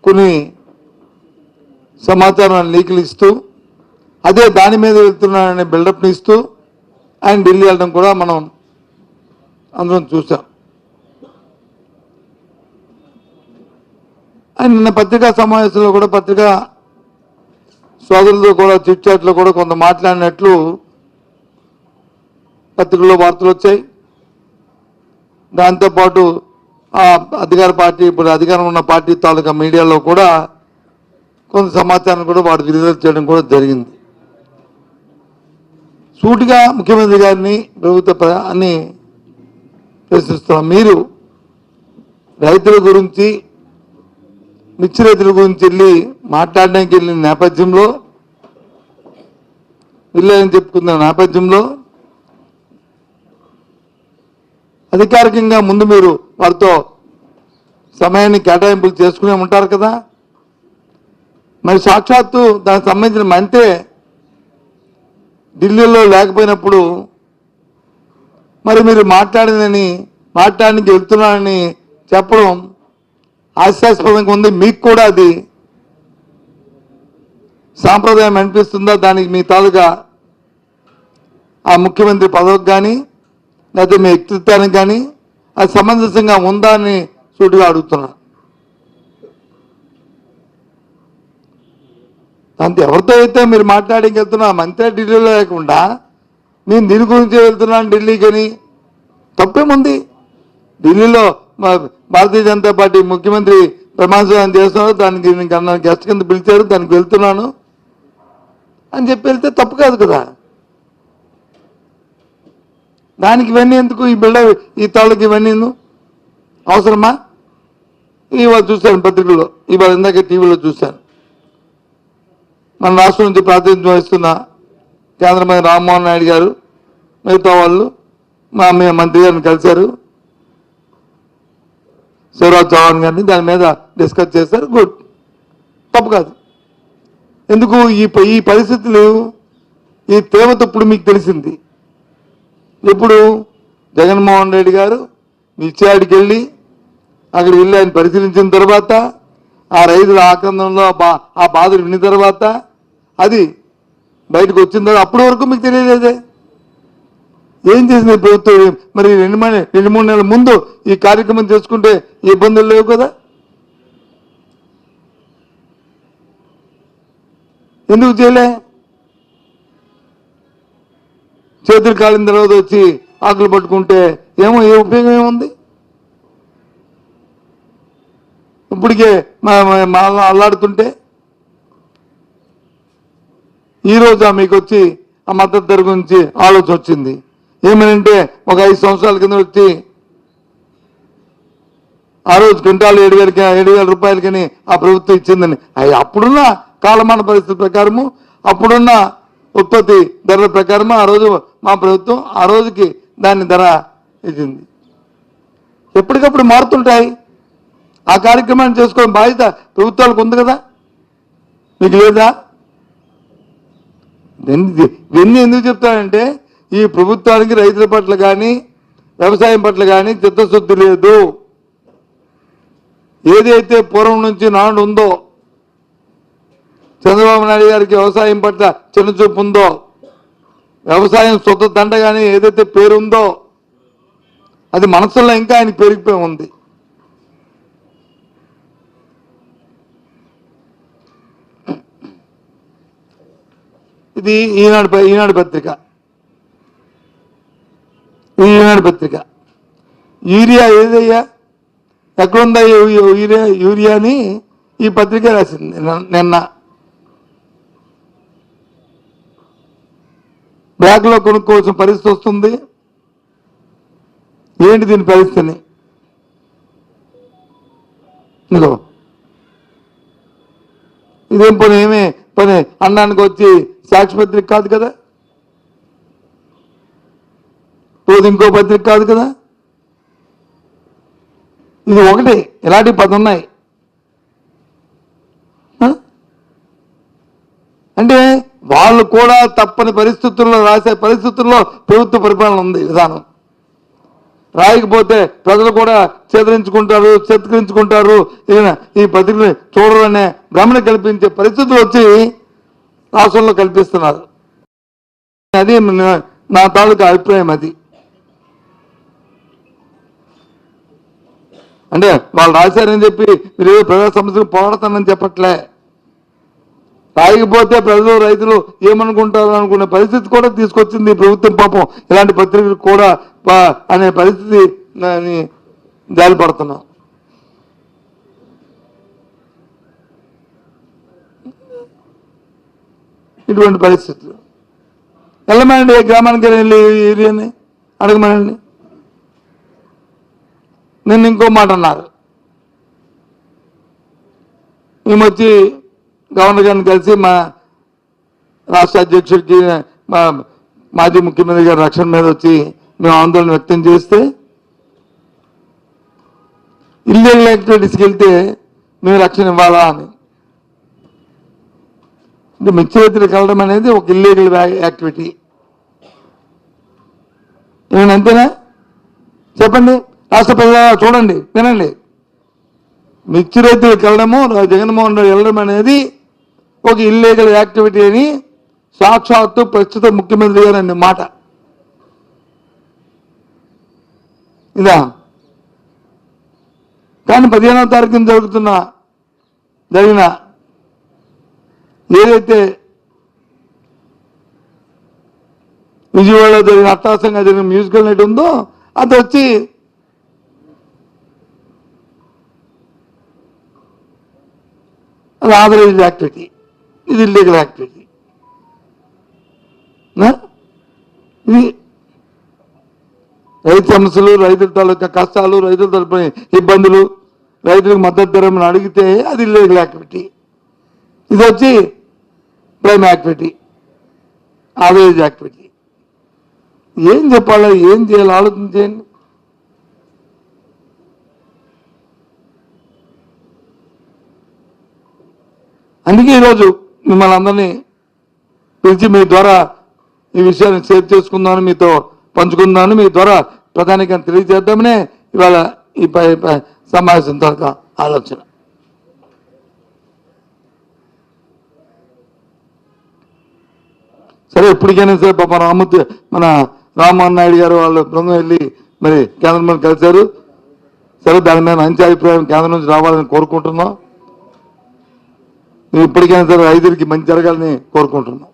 కొన్ని సమాచారాన్ని లీకులు ఇస్తూ అదే దాని మీద వెళ్తున్నాడనే బిల్డప్ని ఇస్తూ ఆయన ఢిల్లీ వెళ్ళడం కూడా మనం అందరం చూసాం. ఆయన నిన్న పత్రికా సమావేశంలో కూడా పత్రికా సోదరులతో కూడా చిట్ చాట్లో కూడా కొంత మాట్లాడినట్లు పత్రికల్లో వార్తలు వచ్చాయి. దాంతోపాటు ఆ అధికార పార్టీ ఇప్పుడు అధికారం ఉన్న పార్టీ తాలూకా మీడియాలో కూడా కొంత సమాచారం కూడా వాడు విడుదల చేయడం కూడా జరిగింది. సూటిగా ముఖ్యమంత్రి గారిని ప్రభుత్వాన్ని ప్రశ్నిస్తున్నాం. మీరు రైతుల గురించి మిర్చి రైతుల గురించి వెళ్ళి మాట్లాడడానికి వెళ్ళిన నేపథ్యంలో వెళ్ళాలని చెప్పుకున్న నేపథ్యంలో అధికారికంగా ముందు మీరు వారితో సమయాన్ని కేటాయింపులు చేసుకునే ఉంటారు కదా. మరి సాక్షాత్తు దానికి సంబంధించిన మంత్రి ఢిల్లీలో లేకపోయినప్పుడు మరి మీరు మాట్లాడడానికి వెళ్తున్నారని చెప్పడం హాస్యాస్పదంగా ఉంది. మీకు కూడా అది సాంప్రదాయం అనిపిస్తుందా? దానికి మీ తాలూకా ఆ ముఖ్యమంత్రి పదవికి కానీ లేకపోతే మీ వ్యక్తిత్వానికి కానీ అది సమంజసంగా ఉందా అని సూటిగా అడుగుతున్నా. అంతే, ఎవరితో అయితే మీరు మాట్లాడికి వెళ్తున్నా మంత్రి ఢిల్లీలో లేకుండా నేను దీని గురించి వెళ్తున్నాను ఢిల్లీకి అని తప్పేముంది? ఢిల్లీలో భారతీయ జనతా పార్టీ ముఖ్యమంత్రి ప్రమాణ స్వీకారం చేస్తున్నారు, దానికి నన్ను గెస్ట్ కింద పిలిచారు, దానికి వెళ్తున్నాను అని చెప్పి వెళ్తే తప్పు కాదు కదా. దానికి ఇవన్నీ ఎందుకు? ఈ ఈ తాళ్ళకి ఇవన్నీ అవసరమా? ఇవాళ చూశాను పత్రికల్లో, ఇవాళ ఇందాక టీవీలో చూశాను. మన రాష్ట్రం నుంచి ప్రాతినిధ్యం వహిస్తున్న కేంద్ర మంత్రి రామ్మోహన్ నాయుడు గారు మిగతా వాళ్ళు మా మంత్రి గారిని కలిశారు, శివరాజ్ చౌహాన్ గారిని, దాని మీద డిస్కస్ చేశారు. గుడ్, తప్పు కాదు. ఎందుకు ఈ పరిస్థితులు ఈ తీవ్రత ఇప్పుడు మీకు తెలిసింది. ఇప్పుడు జగన్మోహన్ రెడ్డి గారు నిశ్చయాడికి వెళ్ళి అక్కడికి వెళ్ళి ఆయన పరిశీలించిన తర్వాత ఆ రైతుల ఆక్రందనలో ఆ బాధలు విన్న తర్వాత అది బయటకు వచ్చిన తర్వాత అప్పటి వరకు మీకు తెలియలేదే. ఏం చేసింది ప్రభుత్వం? మరి 2-3 నెలల ముందు ఈ కార్యక్రమం చేసుకుంటే ఇబ్బందులు లేవు కదా. ఎందుకు చేయలే? చేతులు కాలిన తర్వాత వచ్చి ఆకులు పట్టుకుంటే ఏ ఉపయోగం ఏముంది? ఇప్పటికే అల్లాడుతుంటే ఈరోజు మీకు వచ్చి ఆ మద్దతు ధర గురించి ఆలోచన వచ్చింది. ఏమనంటే ఒక 5 సంవత్సరాల కింద వచ్చి ఆ రోజు క్వింటాలు 7,000 రూపాయలకని ఆ ప్రభుత్వం ఇచ్చిందని, అప్పుడున్న కాలమాన పరిస్థితుల ప్రకారము అప్పుడున్న ఉత్పత్తి ధరల ప్రకారము ఆ రోజు మా ప్రభుత్వం ఆ రోజుకి దాని ధర ఇచ్చింది. ఎప్పటికప్పుడు మారుతుంటాయి. ఆ కార్యక్రమాన్ని చేసుకోవడం బాధ్యత ప్రభుత్వాలకు ఉంది కదా, మీకు లేదా? ఇవన్నీ ఎందుకు చెప్తానంటే ఈ ప్రభుత్వానికి రైతుల పట్ల కానీ వ్యవసాయం పట్ల కానీ చిత్తశుద్ధి లేదు. ఏదైతే పూర్వం నుంచి నాడు ఉందో, చంద్రబాబు నాయుడు గారికి వ్యవసాయం పట్ల చిన్నచూపు ఉందో, వ్యవసాయం సొంత దండగానే ఏదైతే పేరు ఉందో అది మనసులో ఇంకా ఆయన పెరిగిపోయి ఉంది. ఇది ఈనాడు పత్రిక యూరియా ఏదయ్యా ఎక్కడుందా యూరియాని ఈ పత్రిక రాసింది నిన్న. బ్యాగ్లో కొనుక్కోవాల్సిన పరిస్థితి వస్తుంది. ఏంటి దీని పరిస్థితిని? ఇదేం పని? ఏమే పని? అన్నానికి వచ్చి సాక్షి పత్రిక కాదు కదా, రోజు ఇంకో పత్రిక కాదు కదా. ఇది ఒకటి. ఇలాంటి 10 ఉన్నాయి. అంటే వాళ్ళు కూడా తప్పని పరిస్థితుల్లో రాసే పరిస్థితుల్లో ప్రభుత్వ పరిపాలన ఉంది విధానం. రాయకపోతే ప్రజలు కూడా చిత్రించుకుంటారు ఈయన ఈ పత్రికని చూడరనే భ్రమణ కల్పించే పరిస్థితులు వచ్చి రాష్ట్రంలో కల్పిస్తున్నారు. అది నా తాలూకా అభిప్రాయం. అది అంటే వాళ్ళు రాశారని చెప్పి మీరు ఏదో ప్రజా సమస్యలు పోరాడతానని చెప్పట్లే. రాయకపోతే ప్రజలు రైతులు ఏమనుకుంటారు అనుకునే పరిస్థితి కూడా తీసుకొచ్చింది ప్రభుత్వం. పాపం ఇలాంటి పత్రికలు కూడా అనే పరిస్థితి జాలిపడుతున్నాం. ఇటువంటి పరిస్థితులు వెళ్ళమనండి, ఏ గ్రామానికి వెళ్ళి ఏరియాని అడగమనండి. నిన్న ఇంకో మాట అన్నారు, మేము వచ్చి గవర్నర్ గారిని కలిసి మా రాష్ట్ర అధ్యక్షుడికి మా మాజీ ముఖ్యమంత్రి గారి రక్షణ మీద వచ్చి మేము ఆందోళన వ్యక్తం చేస్తే ఇల్లీగల్ యాక్టివిటీస్కి వెళ్తే మేము రక్షణ ఇవ్వాలా అని. అంటే మిత్రులకు వెళ్ళడం అనేది ఒక ఇల్లీగల్ యాక్టివిటీ. ఏమైనా అంతేనా చెప్పండి. రాష్ట్ర ప్రజలు చూడండి, వినండి. మిర్చి రైతులకు వెళ్ళడము, జగన్మోహన్ రెడ్డి వెళ్ళడం అనేది ఒక ఇల్లీగల్ యాక్టివిటీ అని సాక్షాత్తు ప్రస్తుత ముఖ్యమంత్రి గారు అనే మాట. ఇదా కానీ 15వ తారీఖున జరిగిన ఏదైతే విజయవాడలో జరిగిన అట్టాసంగా జరిగిన మ్యూజికల్ నైట్ ఉందో అది వచ్చి అది ఆథరైజ్డ్ యాక్టివిటీ, ఇది ఇల్లీగల్ యాక్టివిటీ. ఇది రైతు సమస్యలు, రైతుల తాలూకా కష్టాలు, రైతుల తరపున ఇబ్బందులు, రైతులకు మద్దతు ధరని అడిగితే అది ఇల్లీగల్ యాక్టివిటీ. ఇది వచ్చి ప్రైమ్ యాక్టివిటీ, ఆథరైజ్డ్ యాక్టివిటీ. ఏం చెప్పాలి, ఏం చేయాలి ఆలోచించేయండి. అందుకే ఈరోజు మిమ్మల్ని అందరినీ పిలిచి మీ ద్వారా ఈ విషయాన్ని షేర్ చేసుకుందామని, మీతో పంచుకుందామని, మీ ద్వారా ప్రధానిగా తెలియజేద్దామనే ఇవాళ ఈ సమావేశం తర్వాత ఆలోచన. సరే, ఇప్పటికైనా సరే పాప మన రామ్మోహన్ నాయుడు గారు వాళ్ళ బృందం వెళ్ళి మరి కేంద్రం మీద కలిశారు. సరే, దాని మీద మంచి అభిప్రాయం కేంద్రం నుంచి రావాలని కోరుకుంటున్నాం. ఇప్పటికైనా సరే రైతులకి మంచి జరగాలని కోరుకుంటున్నాం.